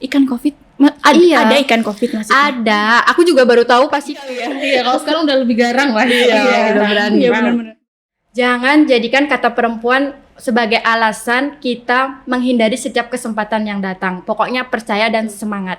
ikan COVID. Iya. Ada ikan COVID maksudnya? Ada. Aku juga baru tahu pasti. Iya, kalau sekarang udah lebih garang lah. Iya, udah berani. Iya benar-benar. Jangan jadikan kata perempuan sebagai alasan kita menghindari setiap kesempatan yang datang. Pokoknya percaya dan semangat.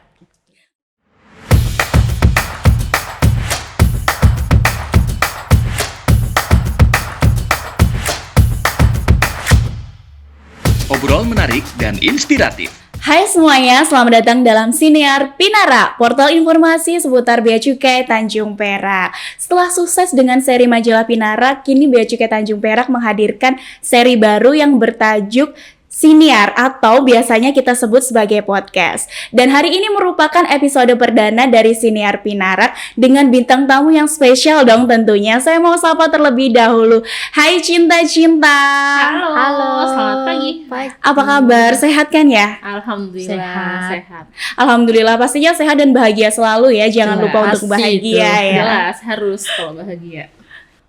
Obrol menarik dan inspiratif. Hai semuanya, selamat datang dalam Siniar Pinara, portal informasi seputar Bea Cukai Tanjung Perak. Setelah sukses dengan seri majalah Pinara, kini Bea Cukai Tanjung Perak menghadirkan seri baru yang bertajuk Siniar atau biasanya kita sebut sebagai podcast. Dan hari ini merupakan episode perdana dari Siniar Pinara dengan bintang tamu yang spesial dong tentunya. Saya mau sapa terlebih dahulu. Hai Cinta-Cinta. Halo, selamat pagi. Apa kabar? Sehat kan ya? Alhamdulillah sehat. Alhamdulillah, pastinya sehat dan bahagia selalu ya. Jangan lupa untuk bahagia ya. Jelas harus kalau bahagia.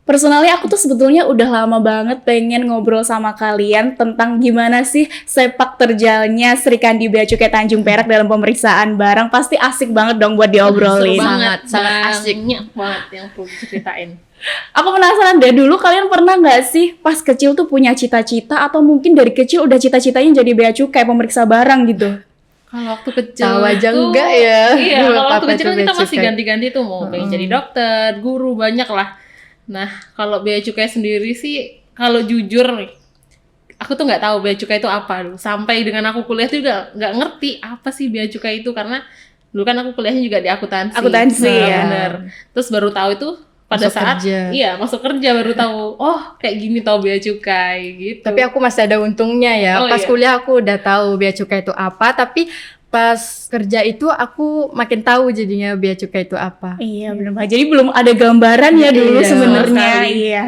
Personally aku tuh sebetulnya udah lama banget pengen ngobrol sama kalian tentang gimana sih sepak terjalnya Sri Kandi Bea Cukai Tanjung Perak dalam pemeriksaan barang. Pasti asik banget dong buat diobrolin. Sangat asik. Banyak banget yang perlu diceritain. Aku penasaran deh, dulu kalian pernah nggak sih pas kecil tuh punya cita-cita atau mungkin dari kecil udah cita-citanya jadi bea cukai pemeriksa barang gitu? Kalau waktu kecil Tahu aja tuh, enggak ya? Iya, Dulu kalau waktu apa kecil itu kan kita bea masih cukai? ganti-ganti tuh mau pengen jadi dokter, guru, banyak lah. Nah, kalau bea cukai sendiri sih, kalau jujur nih, aku tuh nggak tahu bea cukai itu apa dulu. Sampai dengan aku kuliah tuh juga nggak ngerti apa sih bea cukai itu, karena dulu kan aku kuliahnya juga di akuntansi. Akuntansi, ya. Bener. Terus baru tahu itu pada Masuk saat kerja. iya masuk kerja baru tahu, oh kayak gini tahu bea cukai gitu. Tapi aku masih ada untungnya ya. Oh, Pas iya. kuliah aku udah tahu bea cukai itu apa, tapi pas kerja itu aku makin tahu jadinya bea cukai itu apa. Iya benar banget. Jadi belum ada gambaran ya dulu Iya, sebenarnya. sama sekali. Iya.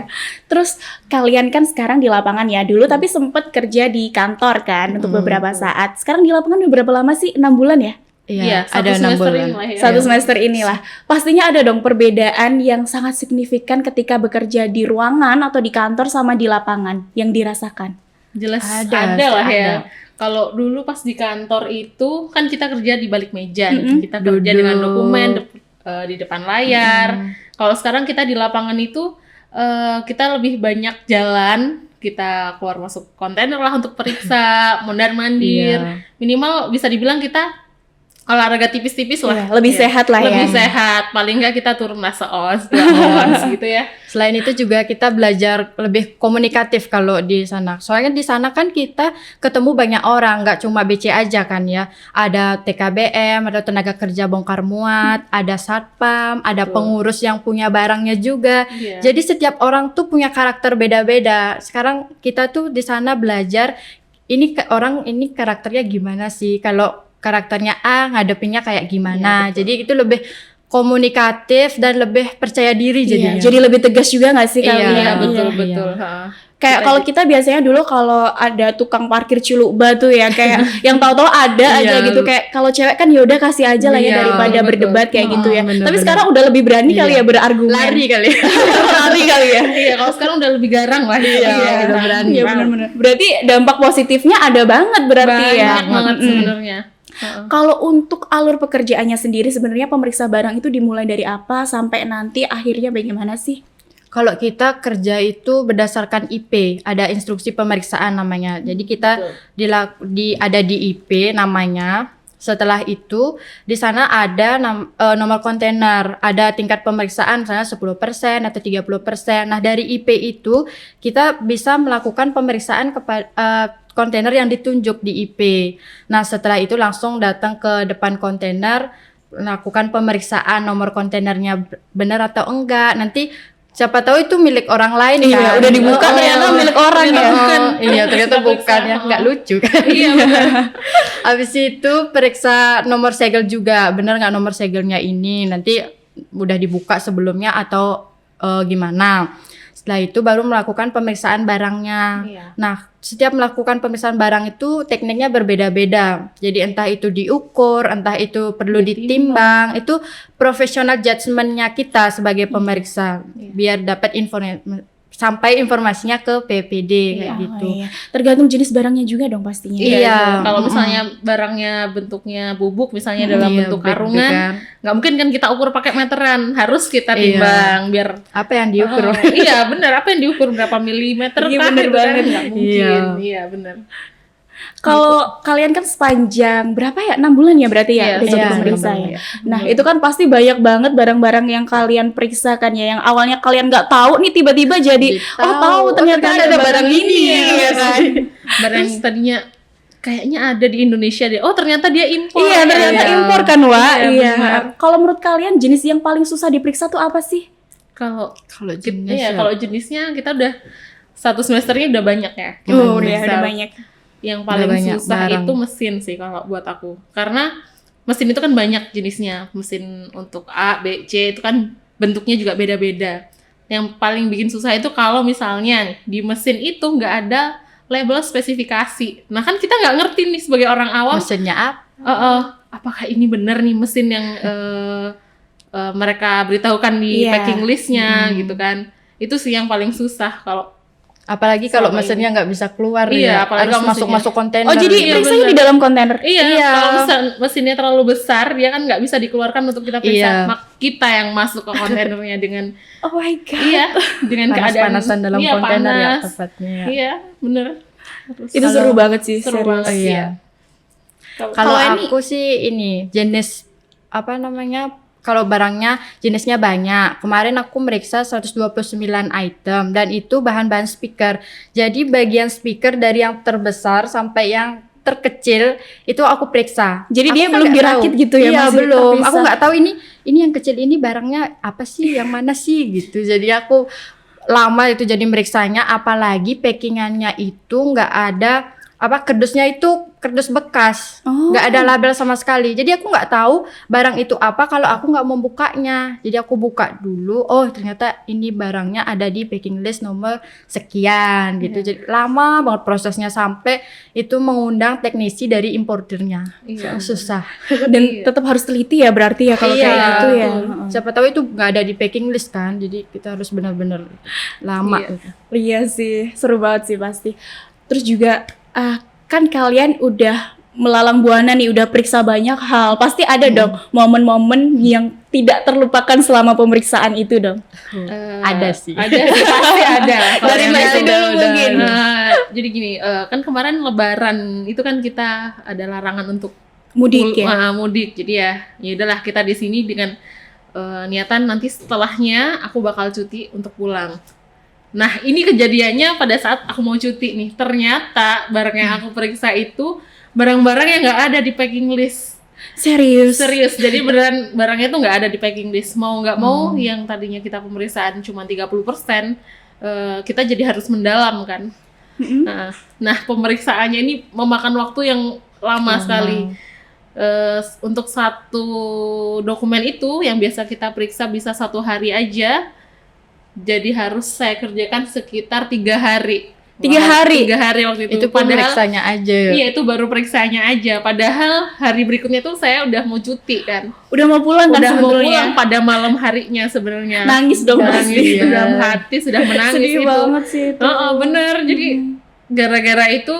Terus kalian kan sekarang di lapangan ya dulu, tapi sempet kerja di kantor kan untuk beberapa saat. Sekarang di lapangan udah berapa lama sih? 6 bulan ya? Iya, ada satu 6 semester bulan. ini lah ya. Satu semester inilah. Pastinya ada dong perbedaan yang sangat signifikan ketika bekerja di ruangan atau di kantor sama di lapangan yang dirasakan. Jelas Ada, ada lah ya. ada. Kalau dulu pas di kantor itu kan kita kerja di balik meja nih. Mm-mm. Kita kerja Duduk. dengan dokumen di depan layar. Kalau sekarang kita di lapangan itu kita lebih banyak jalan, kita keluar masuk kontainer lah untuk periksa, mondar-mandir. Iya. Minimal bisa dibilang kita olahraga tipis-tipis lah. Iya, lebih sehat lah ya. Lebih sehat. Paling nggak kita turun lah seons, 2 ons gitu ya. Selain itu juga kita belajar lebih komunikatif kalau di sana. Soalnya di sana kan kita ketemu banyak orang, nggak cuma BC aja kan ya. Ada TKBM, ada tenaga kerja bongkar muat, ada satpam, ada Betul. pengurus yang punya barangnya juga. Iya. Jadi setiap orang tuh punya karakter beda-beda. Sekarang kita tuh di sana belajar orang ini karakternya gimana sih? Kalau karakternya A ngadepinnya kayak gimana. Iya, betul. Jadi itu lebih komunikatif dan lebih percaya diri Iya, jadinya. jadi lebih tegas juga nggak sih kalian? Iya, Iya, betul. iya. Ha. Kayak kalau kita biasanya dulu kalau ada tukang parkir Cilukba tuh ya kayak yang tahu-tahu ada aja Iya. gitu, kayak kalau cewek kan yaudah kasih aja lah ya Iya, daripada betul. berdebat kayak gitu ya. bener, Tapi bener. sekarang udah lebih berani kali Iya. ya berargumen. Lari kali. Lari kali ya. Iya, kalau sekarang udah lebih garang lah. Iya, udah berani Iya banget. benar-benar. Berarti dampak positifnya ada banget berarti ya. Banyak banget Mm-mm. sebenarnya. Kalau untuk alur pekerjaannya sendiri sebenarnya pemeriksa barang itu dimulai dari apa sampai nanti akhirnya bagaimana sih? Kalau kita kerja itu berdasarkan IP, ada instruksi pemeriksaan namanya. Jadi kita ada di IP namanya. Setelah itu di sana ada nomor kontainer, ada tingkat pemeriksaan misalnya 10% atau 30%. Nah, dari IP itu kita bisa melakukan pemeriksaan kepada kontainer yang ditunjuk di IP. Nah, setelah itu langsung datang ke depan kontainer, lakukan pemeriksaan nomor kontainernya benar atau enggak. Nanti siapa tahu itu milik orang lain Iya, kan. udah dibuka ternyata milik orang ya. bukan. Iya, ternyata Terus bukan ya. periksa. Nggak lucu kan. Iya, benar. Habis itu periksa nomor segel juga. Benar nggak nomor segelnya ini? Nanti udah dibuka sebelumnya atau gimana. Setelah itu baru melakukan pemeriksaan barangnya. Iya. Nah, setiap melakukan pemeriksaan barang itu tekniknya berbeda-beda. Jadi entah itu diukur, entah itu perlu ditimbang. Itu professional judgement-nya kita sebagai pemeriksa. Biar dapat sampai informasinya ke PPD kayak gitu. Iya. Tergantung jenis barangnya juga dong pastinya. Iya. Kalau misalnya barangnya bentuknya bubuk, misalnya dalam Iya, bentuk beg-began. karungan, nggak mungkin kan kita ukur pakai meteran, harus kita Iya. timbang biar Apa yang diukur? iya benar, apa yang diukur berapa milimeter Iya, kah, bener gitu kan? banget. Nggak mungkin. Iya. Iya benar. Kalau kalian kan sepanjang berapa ya? 6 bulan ya berarti ya Iya, udah jadi iya, pemeriksa 6 bulan, ya. ya. Nah, itu kan pasti banyak banget barang-barang yang kalian periksa kan ya, yang awalnya kalian nggak tahu nih tiba-tiba jadi tahu ternyata ada barang ini ya kan. Barang yang tadinya kayaknya ada di Indonesia deh. Oh, ternyata dia impor. Iya, ternyata Iya. impor kan, Wak. Iya, Iya. benar. Kalau menurut kalian jenis yang paling susah diperiksa tuh apa sih? Kalau Kalau iya, kalau jenisnya kita udah satu semesternya udah banyak ya. Kita Oh, periksa. udah banyak. Yang paling banyak susah barang. itu mesin sih kalau buat aku. Karena mesin itu kan banyak jenisnya. Mesin untuk A, B, C itu kan bentuknya juga beda-beda. Yang paling bikin susah itu kalau misalnya di mesin itu nggak ada label spesifikasi. Nah kan kita nggak ngerti nih sebagai orang awam. mesinnya apa? Apakah ini benar nih mesin yang mereka beritahukan di Iya. packing listnya gitu kan. Itu sih yang paling susah kalau Apalagi kalau Selama mesinnya nggak bisa keluar Iya, ya, apalagi harus kalau mesinnya. masuk kontainer. Oh, jadi Iya, periksanya benar. di dalam kontainer. Iya, Iya. kalau mesinnya terlalu besar, dia kan nggak bisa dikeluarkan untuk kita periksa. Iya. Kita yang masuk ke kontainernya dengan Oh my god. iya, dengan keadaan panas-panasan dalam iya, kontainer ya panas. tepatnya. Ya. Iya, bener. Terus Itu seru banget sih, seru serius. banget Iya. ya. Kalau Kalau ini- aku sih ini jenis apa namanya? Kalau barangnya jenisnya banyak. Kemarin aku meriksa 129 item dan itu bahan-bahan speaker. Jadi bagian speaker dari yang terbesar sampai yang terkecil itu aku periksa. Jadi Aku dia kan belum nggak dirakit tahu. gitu ya, Iya, masih belum. terpisah. Aku nggak tahu ini yang kecil ini barangnya apa sih, yang mana sih gitu. Jadi aku lama itu jadi meriksanya, apalagi packingannya itu nggak ada kardusnya itu kardus bekas, Oh. nggak ada label sama sekali. Jadi aku nggak tahu barang itu apa kalau aku nggak membukanya. Jadi aku buka dulu, oh ternyata ini barangnya ada di packing list nomor sekian gitu. Jadi lama banget prosesnya sampai itu mengundang teknisi dari importernya. Iya. Susah. Dan tetap harus teliti ya berarti ya kalau Iya, kayak gitu ya. betul. Siapa tahu itu nggak ada di packing list kan, jadi kita harus benar-benar lama. Iya. gitu. Iya sih, seru banget sih pasti. Terus juga kan kalian udah melalang buana nih, udah periksa banyak hal. Pasti ada dong momen-momen yang tidak terlupakan selama pemeriksaan itu dong. Ada sih. Ada sih, pasti ada. Kalau Dari yang Mbak itu- Esti dulu mungkin. Jadi gini, kan kemarin Lebaran itu kan kita ada larangan untuk Mudik ya. mudik. Jadi ya udahlah kita di sini dengan niatan nanti setelahnya aku bakal cuti untuk pulang. Nah, ini kejadiannya pada saat aku mau cuti nih. Ternyata barang yang aku periksa itu barang-barang yang nggak ada di packing list. Serius. Serius, jadi beneran barangnya tuh nggak ada di packing list. Mau nggak mau, yang tadinya kita pemeriksaan cuma 30%, kita jadi harus mendalam kan. Nah, pemeriksaannya ini memakan waktu yang lama sekali. Untuk satu dokumen itu yang biasa kita periksa bisa 1 hari aja, jadi harus saya kerjakan sekitar 3 hari. 3 hari? 3 hari waktu itu. Itu pemeriksanya aja. Iya, itu baru periksanya aja. Padahal hari berikutnya tuh saya udah mau cuti kan. Udah mau pulang kan Udah mau sebetulnya. pulang pada malam harinya sebenarnya. Nangis dong Nangis pasti. dalam hati, sudah menangis Sedih itu. banget sih itu. Bener. Jadi gara-gara itu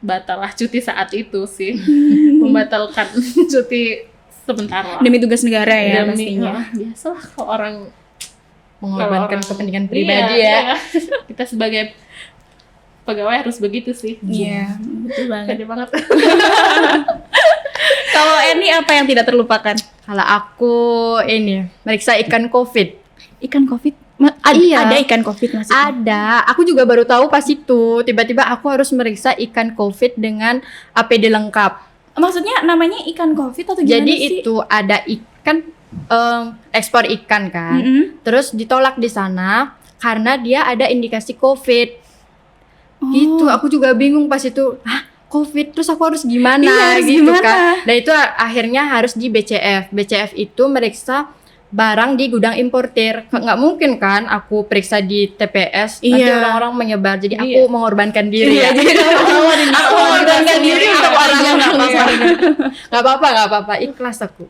batal lah cuti saat itu sih. Membatalkan cuti sebentar lah. Demi tugas negara ya Demi- pastinya. biasalah kalau orang Mengorbankan kalau orang- kepentingan pribadi Iya, ya. iya. Kita sebagai pegawai harus begitu sih. Iya, betul banget. Gede banget. Kalau Eni apa yang tidak terlupakan? Kalau aku ini meriksa ikan COVID. Ikan COVID? Iya. Ada ikan COVID maksudnya? Ada. Aku juga baru tahu pas itu. Tiba-tiba aku harus meriksa ikan COVID dengan APD lengkap. Maksudnya namanya ikan COVID atau gimana Jadi sih? itu ada ikan ekspor ikan kan. Mm-mm. Terus ditolak di sana karena dia ada indikasi COVID. Oh. Gitu. Aku juga bingung pas itu. Hah? COVID, terus aku harus gimana Iya, harus gitu gimana? kan. Dan itu akhirnya harus di BCF. BCF itu meriksa barang di gudang importir. Nggak mungkin kan aku periksa di TPS, nanti Iya. orang-orang menyebar. Jadi aku Iya. mengorbankan diri Iya, ya. jadi Aku mengorbankan diri untuk orang yang nggak nggak apa-apa, ikhlas aku.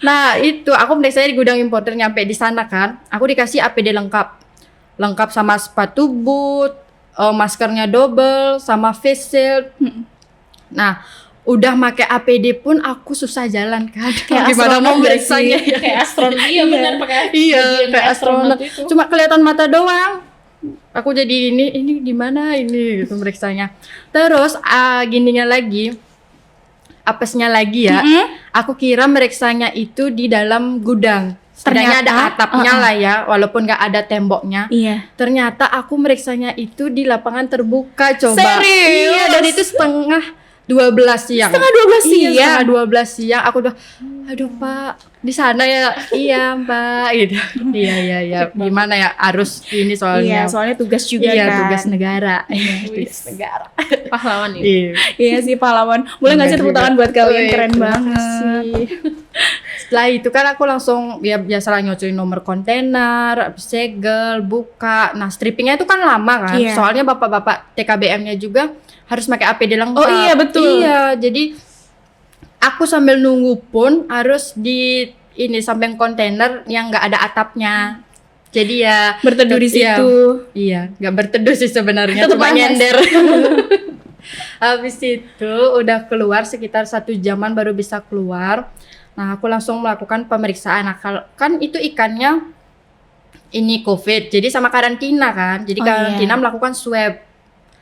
Nah itu aku periksa di gudang importer, nyampe di sana kan, aku dikasih APD lengkap. lengkap sama sepatu boot, maskernya double, sama face shield. Nah, udah pakai APD pun aku susah jalan kan. Kayak Gimana astronot mau gak meriksanya? sih? Kayak astronot. Iya benar pakai Iya, bagian kayak astronot. itu. Cuma kelihatan mata doang. Aku jadi ini gimana ini gitu meriksanya. Terus gininya lagi, apesnya lagi ya. Aku kira meriksanya itu di dalam gudang. Setidaknya ada Ternyata, atapnya lah ya, walaupun nggak ada temboknya. Iya. Ternyata aku meriksanya itu di lapangan terbuka coba. Serius? Iya, dan itu setengah 12 siang. Setengah 12 siang? Iya, setengah 12 siang. Aku udah, aduh Pak, di sana ya. Iya Mbak, gitu. Iya. Gimana ya, harus ini Iya, soalnya. soalnya tugas juga Iya, kan. tugas negara. Tugas negara. Pahlawan ini. Iya. Iya sih pahlawan. Boleh nggak sih tepuk tangan buat kalian, keren banget. Setelah itu kan aku langsung ya biasalah nyocokin nomor kontainer, habis segel, buka. Nah, strippingnya itu kan lama kan. Iya. Soalnya bapak-bapak TKBM-nya juga harus pakai APD lengkap. Oh iya, betul. Iya, jadi aku sambil nunggu pun harus di ini samping kontainer yang nggak ada atapnya. Jadi ya Berteduh di iya, situ. Iya, nggak berteduh sih sebenarnya, Tetep cuma panas. nyender. Habis itu udah keluar sekitar 1 jaman baru bisa keluar. Nah, aku langsung melakukan pemeriksaan. Nah, kan itu ikannya ini COVID, jadi sama karantina kan. Jadi Oh, karantina iya. melakukan swab.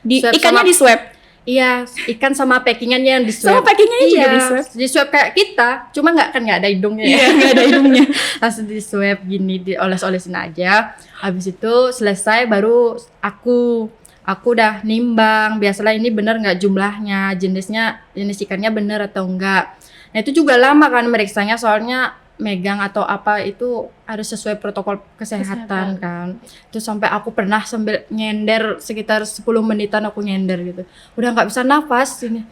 Swab Ikannya sama- di swab. Iya, ikan sama packingannya yang di Sama swab. packingannya juga di swab. Di swab kayak kita, cuma nggak ada hidungnya ya. Iya, nggak ada hidungnya. Langsung di swab gini, dioles-olesin aja. Habis itu selesai baru aku udah nimbang. Biasalah ini bener nggak jumlahnya, jenis ikannya bener atau enggak. Nah itu juga lama kan meriksanya, soalnya megang atau apa itu harus sesuai protokol kesehatan kan. Terus sampai aku pernah sambil nyender sekitar 10 menitan aku nyender gitu. Udah nggak bisa nafas ini.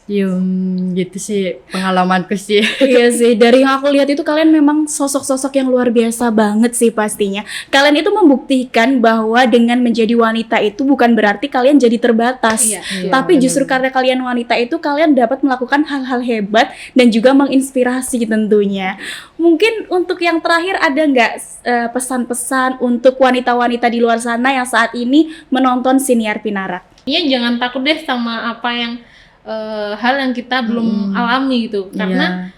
Gitu sih pengalamanku sih. Iya sih, dari yang aku lihat itu kalian memang sosok-sosok yang luar biasa banget sih pastinya. Kalian itu membuktikan bahwa dengan menjadi wanita itu bukan berarti kalian jadi terbatas. Iya. Tapi bener. justru karena kalian wanita itu kalian dapat melakukan hal-hal hebat dan juga menginspirasi tentunya. Mungkin untuk yang terakhir ada nggak pesan-pesan untuk wanita-wanita di luar sana yang saat ini menonton Siniar Pinara? Iya, jangan takut deh sama apa yang hal yang kita belum alami gitu. Karena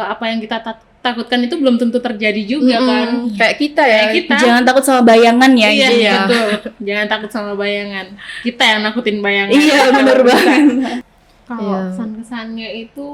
apa yang kita takutkan itu belum tentu terjadi juga kan. Kayak kita ya. Kayak kita. Jangan takut sama bayangan ya. Iya, intinya. betul. Jangan takut sama bayangan. Kita yang nakutin bayangan. Iya, bener banget. Kalau Iya. kesan-kesannya itu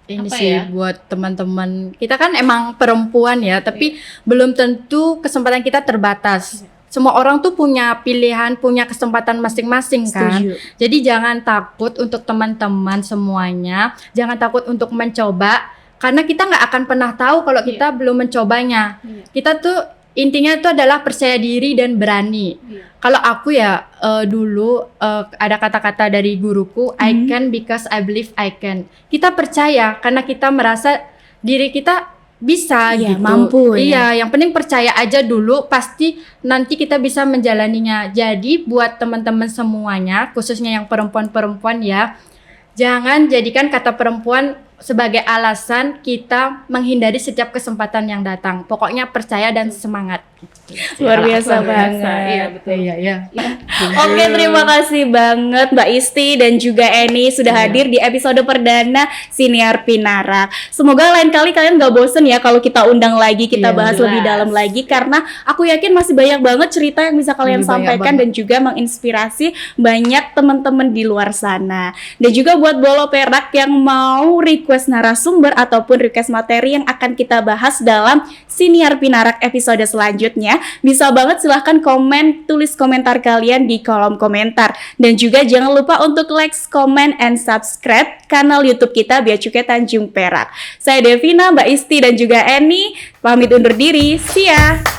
Ini apa sih ya? buat teman-teman. Kita kan emang perempuan ya, tapi belum tentu kesempatan kita terbatas. Semua orang tuh punya pilihan, punya kesempatan masing-masing kan. Setuju. Jadi jangan takut untuk teman-teman semuanya. Jangan takut untuk mencoba, karena kita nggak akan pernah tahu kalau kita belum mencobanya. Iya. Kita tuh intinya itu adalah percaya diri dan berani. Iya. Kalau aku ya dulu ada kata-kata dari guruku, I can because I believe I can. Kita percaya karena kita merasa diri kita bisa Iya, gitu. mampu ya. Iya, yang penting percaya aja dulu, pasti nanti kita bisa menjalaninya. Jadi buat teman-teman semuanya, khususnya yang perempuan-perempuan ya, jangan jadikan kata perempuan sebagai alasan kita menghindari setiap kesempatan yang datang. Pokoknya percaya dan semangat. Luar biasa Luar biasa, banget. iya, betul. Iya. Oke, terima kasih banget Mbak Isti dan juga Eni sudah hadir di episode perdana Siniar Pinara. Semoga lain kali kalian gak bosen ya kalau kita undang lagi, kita Iya, bahas jelas. lebih dalam lagi, karena aku yakin masih banyak banget cerita yang bisa kalian Iya, banyak sampaikan banget. dan juga menginspirasi banyak teman-teman di luar sana. Dan juga buat Bolo Perak yang mau request narasumber ataupun request materi yang akan kita bahas dalam Siniar Pinarak episode selanjutnya, bisa banget silahkan tulis komentar kalian di kolom komentar. Dan juga jangan lupa untuk like, comment, and subscribe kanal YouTube kita Bea Cukai Tanjung Perak. Saya Devina, Mbak Isti, dan juga Eni pamit undur diri. See ya!